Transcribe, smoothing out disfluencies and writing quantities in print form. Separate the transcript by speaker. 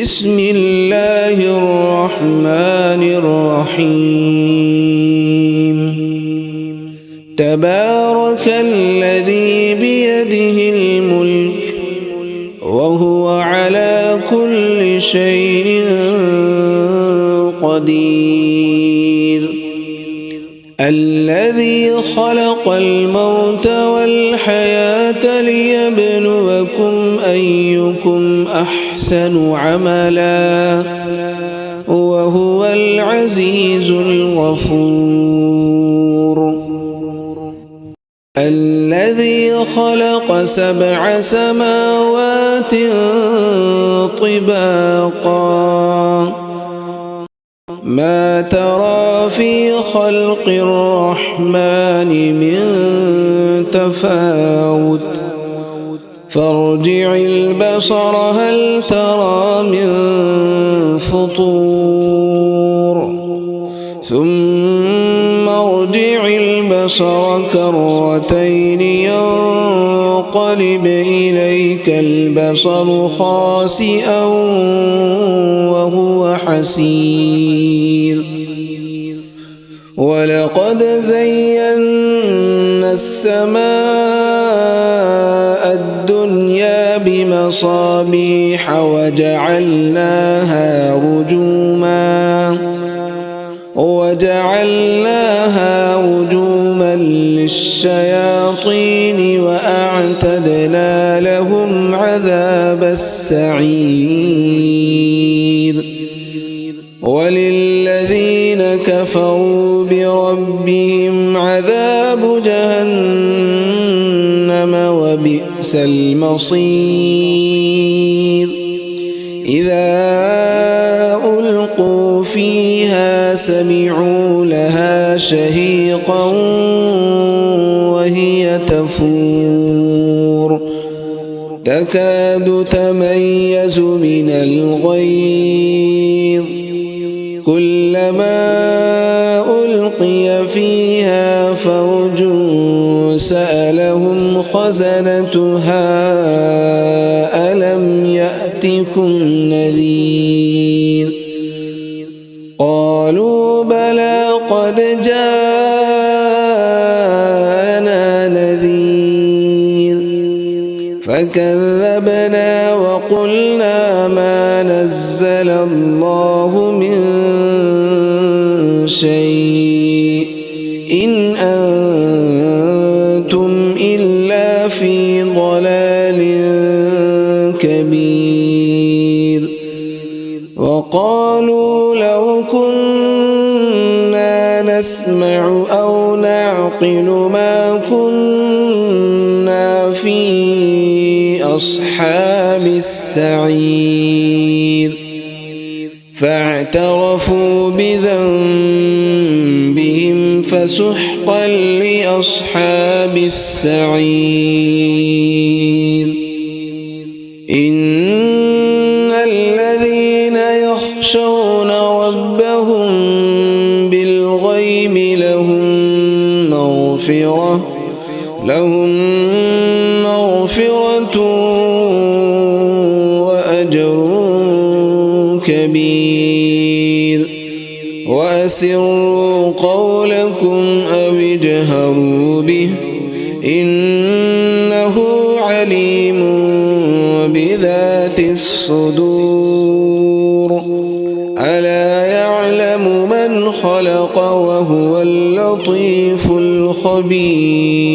Speaker 1: بسم الله الرحمن الرحيم تبارك الذي بيده الملك وهو على كل شيء قدير الذي خلق الموت والحياة ليبلوكم أيكم أحسن عملا وهو العزيز الغفور الذي خلق 7 سماوات طباقا ما ترى في خلق الرحمن من تفاوت فارجع البصر هل ترى من فطور ثم ارجع البصر كرتين ينقلب إليك البصر خاسئا وهو حسير ولقد زينا السماء الدنيا بمصابيح وجعلناها رجوما للشياطين وأعتدنا لهم عذاب السعير وللذين كفروا بربهم عذاب جهنم وبئس المصير إذا ألقوا فيها سمعوا لها شهيقا وهي تفور تكاد تميز من الغيظ كلما ألقي فيها فوج سألهم خزنتها ألم يأتكم نذير قالوا بلى قد جاءنا نذير فكذبنا وقلنا ما نزل الله من شيء إن أنتم إلا في ضلال كبير وقالوا لو كنا نسمع أو نعقل ما كنا في أصحاب السعير فاعترفوا بذنبهم فسحقا لأصحاب السعير إن الذين يخشون ربهم بالغيب لهم مغفرة وأجر كبير وأسروا قولكم أو اجهروا به إنه عليم بذات الصدور ألا يعلم من خلق وهو اللطيف الخبير